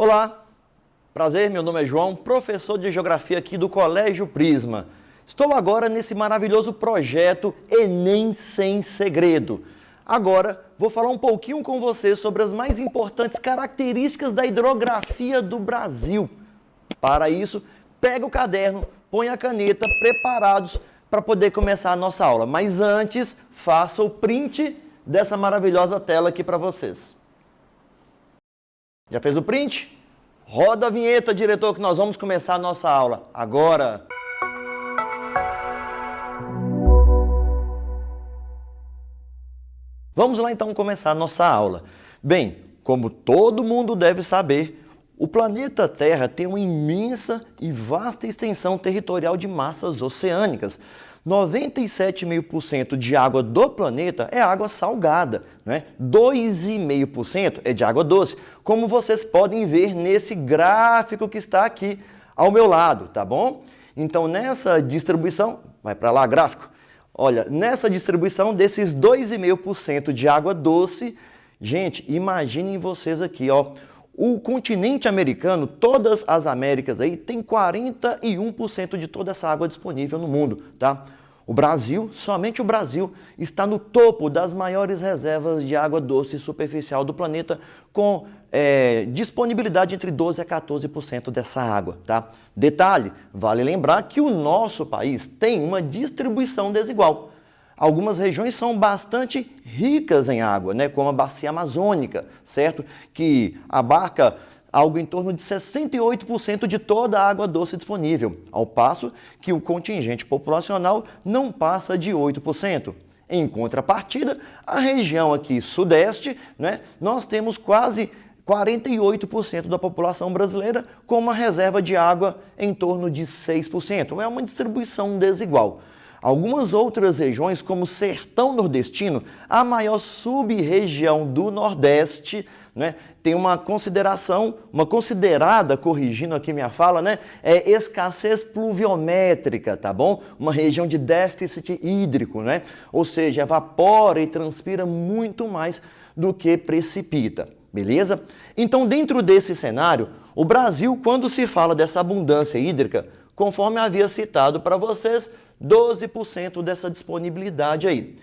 Olá, prazer, meu nome é João, professor de Geografia aqui do Colégio Prisma. Estou agora nesse maravilhoso projeto Enem Sem Segredo. Agora vou falar um pouquinho com você sobre as mais importantes características da hidrografia do Brasil. Para isso, pega o caderno, põe a caneta, preparados para poder começar a nossa aula. Mas antes, faça o print dessa maravilhosa tela aqui para vocês. Já fez o print? Roda a vinheta, diretor, que nós vamos começar a nossa aula agora. Vamos lá então começar a nossa aula. Bem, como todo mundo deve saber, o planeta Terra tem uma imensa e vasta extensão territorial de massas oceânicas. 97,5% de água do planeta é água salgada, né? 2,5% é de água doce, como vocês podem ver nesse gráfico que está aqui ao meu lado, tá bom? Então, nessa distribuição, vai para lá, gráfico. Olha, nessa distribuição desses 2,5% de água doce, gente, imaginem vocês aqui, ó. O continente americano, todas as Américas aí, tem 41% de toda essa água disponível no mundo, tá? O Brasil, somente o Brasil, está no topo das maiores reservas de água doce superficial do planeta, com disponibilidade entre 12% a 14% dessa água, tá? Detalhe, vale lembrar que o nosso país tem uma distribuição desigual. Algumas regiões são bastante ricas em água, né, como a bacia amazônica, certo? Que abarca algo em torno de 68% de toda a água doce disponível, ao passo que o contingente populacional não passa de 8%. Em contrapartida, a região aqui sudeste, né, nós temos quase 48% da população brasileira com uma reserva de água em torno de 6%. É uma distribuição desigual. Algumas outras regiões, como o Sertão Nordestino, a maior sub-região do Nordeste, né, tem uma considerada, corrigindo aqui minha fala, né, escassez pluviométrica, tá bom? Uma região de déficit hídrico, né? Ou seja, evapora e transpira muito mais do que precipita, beleza? Então, dentro desse cenário, o Brasil, quando se fala dessa abundância hídrica, conforme havia citado para vocês, 12% dessa disponibilidade aí.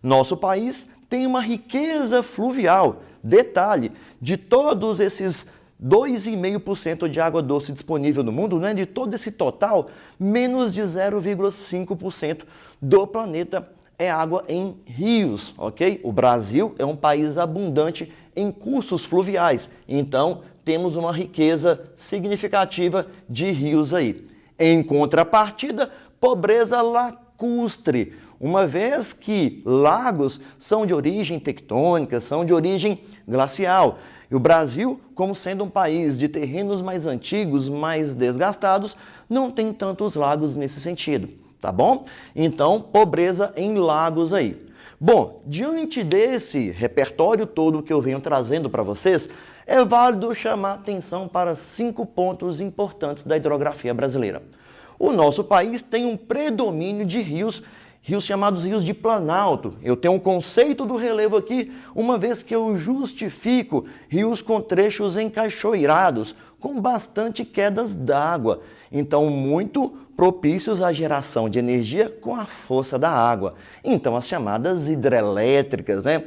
Nosso país tem uma riqueza fluvial. Detalhe, de todos esses 2,5% de água doce disponível no mundo, né, de todo esse total, menos de 0,5% do planeta é água em rios, ok? O Brasil é um país abundante em cursos fluviais, então temos uma riqueza significativa de rios aí. Em contrapartida, pobreza lacustre, uma vez que lagos são de origem tectônica, são de origem glacial. E o Brasil, como sendo um país de terrenos mais antigos, mais desgastados, não tem tantos lagos nesse sentido, tá bom? Então, pobreza em lagos aí. Bom, diante desse repertório todo que eu venho trazendo para vocês, é válido chamar atenção para 5 pontos importantes da hidrografia brasileira. O nosso país tem um predomínio de rios chamados rios de planalto. Eu tenho um conceito do relevo aqui, uma vez que eu justifico rios com trechos encachoeirados, com bastante quedas d'água. Então, muito propícios à geração de energia com a força da água. Então, as chamadas hidrelétricas, né?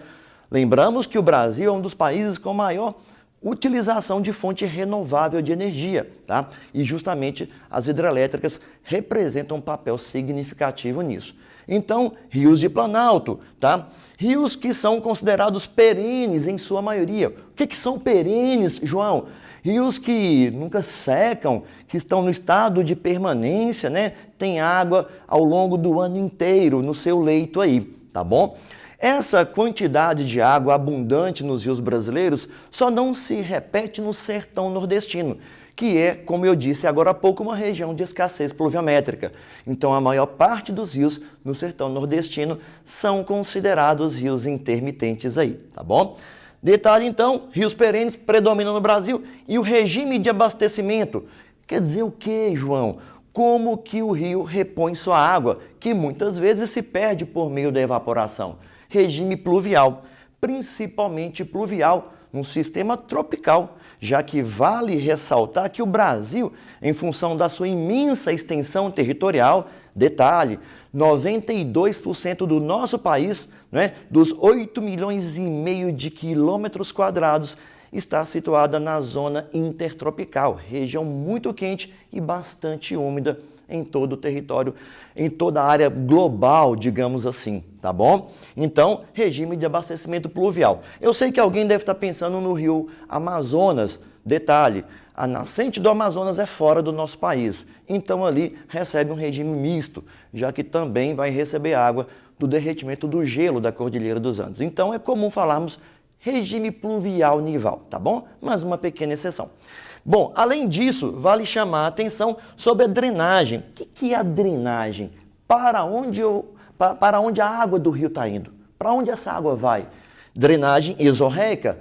Lembramos que o Brasil é um dos países com maior utilização de fonte renovável de energia, tá? E justamente as hidrelétricas representam um papel significativo nisso. Então, rios de planalto, tá? Rios que são considerados perenes em sua maioria. O que são perenes, João? Rios que nunca secam, que estão no estado de permanência, né? Tem água ao longo do ano inteiro no seu leito aí, tá bom? Essa quantidade de água abundante nos rios brasileiros só não se repete no sertão nordestino, que é, como eu disse agora há pouco, uma região de escassez pluviométrica. Então, a maior parte dos rios no sertão nordestino são considerados rios intermitentes aí, tá bom? Detalhe, então, rios perenes predominam no Brasil e o regime de abastecimento. Quer dizer o quê, João? Como que o rio repõe sua água, que muitas vezes se perde por meio da evaporação? Regime pluvial, principalmente pluvial num sistema tropical, já que vale ressaltar que o Brasil, em função da sua imensa extensão territorial, detalhe, 92% do nosso país, né, dos 8 milhões e meio de quilômetros quadrados, está situada na zona intertropical, região muito quente e bastante úmida em todo o território, em toda a área global, digamos assim, tá bom? Então, regime de abastecimento pluvial. Eu sei que alguém deve estar pensando no rio Amazonas. Detalhe, a nascente do Amazonas é fora do nosso país, então ali recebe um regime misto, já que também vai receber água do derretimento do gelo da Cordilheira dos Andes. Então, é comum falarmos regime pluvial nival, tá bom? Mas uma pequena exceção. Bom, além disso, vale chamar a atenção sobre a drenagem. O que é a drenagem? Para onde a água do rio está indo? Para onde essa água vai? Drenagem exorreica.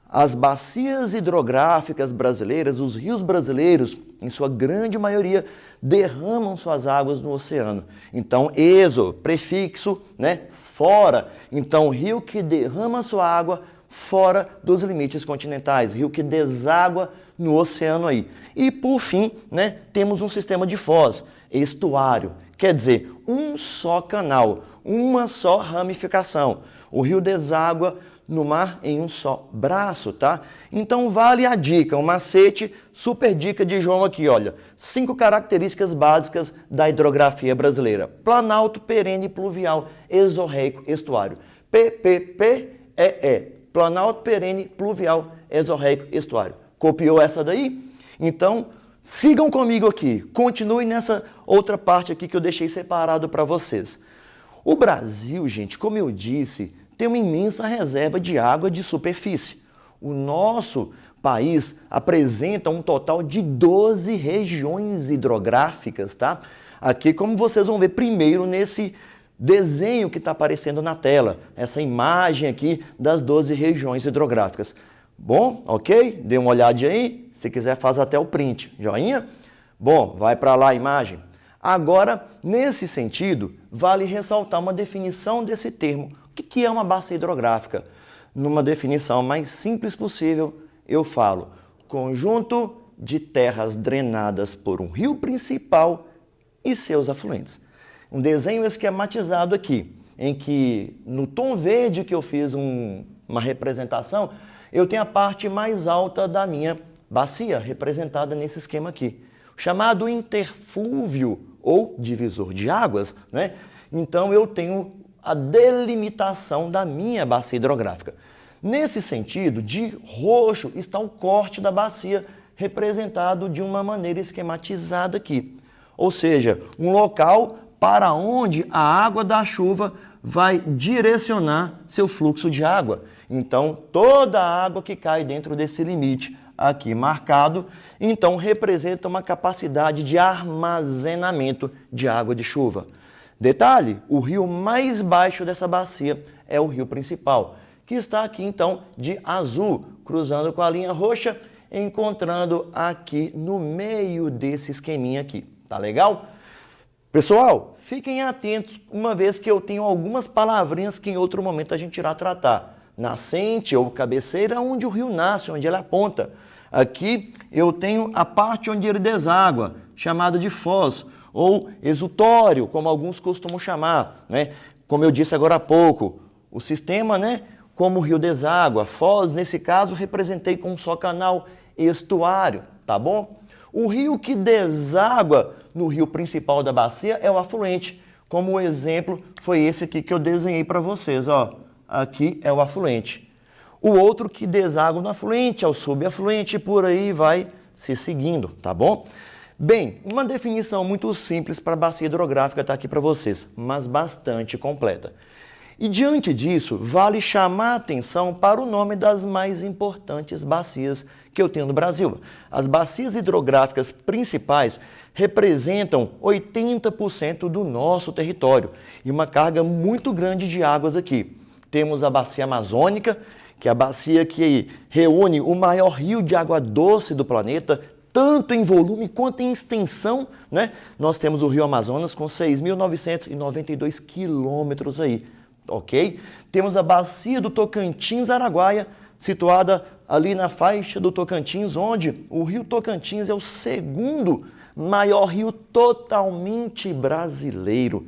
As bacias hidrográficas brasileiras, os rios brasileiros, em sua grande maioria, derramam suas águas no oceano. Então, exo, prefixo, né, fora. Então, rio que derrama sua água fora dos limites continentais, rio que deságua no oceano aí. E por fim, né, temos um sistema de foz, estuário, quer dizer, um só canal, uma só ramificação. O rio deságua no mar em um só braço, tá? Então vale a dica, um macete, super dica de João aqui, olha. 5 características básicas da hidrografia brasileira. Planalto, perene, pluvial, exorreico, estuário. PPPEE. Planalto, perene, pluvial, exorreico, estuário. Copiou essa daí? Então, sigam comigo aqui. Continuem nessa outra parte aqui que eu deixei separado para vocês. O Brasil, gente, como eu disse, tem uma imensa reserva de água de superfície. O nosso país apresenta um total de 12 regiões hidrográficas, tá? Aqui, como vocês vão ver primeiro nesse desenho que está aparecendo na tela, essa imagem aqui das 12 regiões hidrográficas. Bom, ok? Dê uma olhadinha aí, se quiser faz até o print, joinha? Bom, vai para lá a imagem. Agora, nesse sentido, vale ressaltar uma definição desse termo. O que é uma bacia hidrográfica? Numa definição mais simples possível, eu falo conjunto de terras drenadas por um rio principal e seus afluentes. Um desenho esquematizado aqui, em que no tom verde que eu fiz uma representação, eu tenho a parte mais alta da minha bacia, representada nesse esquema aqui, chamado interflúvio ou divisor de águas, né? Então eu tenho a delimitação da minha bacia hidrográfica. Nesse sentido, de roxo está o corte da bacia, representado de uma maneira esquematizada aqui. Ou seja, um local para onde a água da chuva vai direcionar seu fluxo de água. Então, toda a água que cai dentro desse limite aqui marcado, então representa uma capacidade de armazenamento de água de chuva. Detalhe, o rio mais baixo dessa bacia é o rio principal, que está aqui então de azul, cruzando com a linha roxa, encontrando aqui no meio desse esqueminha aqui. Tá legal? Pessoal, fiquem atentos, uma vez que eu tenho algumas palavrinhas que em outro momento a gente irá tratar. Nascente ou cabeceira, onde o rio nasce, onde ele aponta. Aqui eu tenho a parte onde ele deságua, chamada de foz, ou exutório, como alguns costumam chamar, né? Como eu disse agora há pouco, o sistema, né? Como o rio deságua, foz, nesse caso, representei com um só canal, estuário, tá bom? O rio que deságua no rio principal da bacia é o afluente, como o exemplo foi esse aqui que eu desenhei para vocês, ó. Aqui é o afluente. O outro que deságua no afluente é o subafluente e por aí vai se seguindo, tá bom? Bem, uma definição muito simples para a bacia hidrográfica está aqui para vocês, mas bastante completa. E diante disso, vale chamar a atenção para o nome das mais importantes bacias que eu tenho no Brasil. As bacias hidrográficas principais representam 80% do nosso território e uma carga muito grande de águas aqui. Temos a bacia amazônica, que é a bacia que reúne o maior rio de água doce do planeta, tanto em volume quanto em extensão, né? Nós temos o rio Amazonas com 6.992 quilômetros aí. Ok? Temos a bacia do Tocantins-Araguaia, situada ali na faixa do Tocantins, onde o rio Tocantins é o segundo maior rio totalmente brasileiro.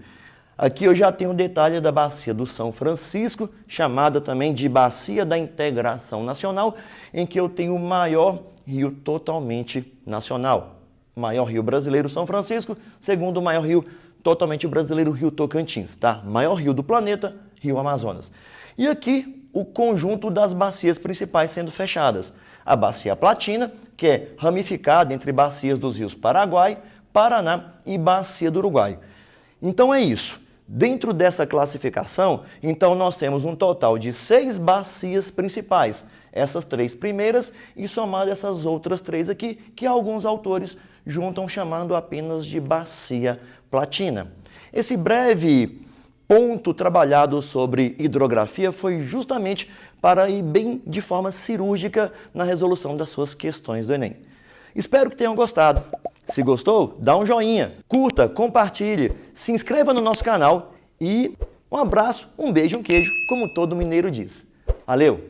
Aqui eu já tenho um detalhe da Bacia do São Francisco, chamada também de Bacia da Integração Nacional, em que eu tenho o maior rio totalmente nacional. Maior rio brasileiro, São Francisco, segundo maior rio totalmente brasileiro, Rio Tocantins, tá? Maior rio do planeta, Rio Amazonas. E aqui o conjunto das bacias principais sendo fechadas. A Bacia Platina, que é ramificada entre bacias dos rios Paraguai, Paraná e Bacia do Uruguai. Então é isso. Dentro dessa classificação, então nós temos um total de 6 bacias principais. Essas 3 primeiras e somado essas outras 3 aqui, que alguns autores juntam chamando apenas de Bacia Platina. Esse breve ponto trabalhado sobre hidrografia foi justamente para ir bem de forma cirúrgica na resolução das suas questões do Enem. Espero que tenham gostado. Se gostou, dá um joinha, curta, compartilhe, se inscreva no nosso canal e um abraço, um beijo, um queijo, como todo mineiro diz. Valeu!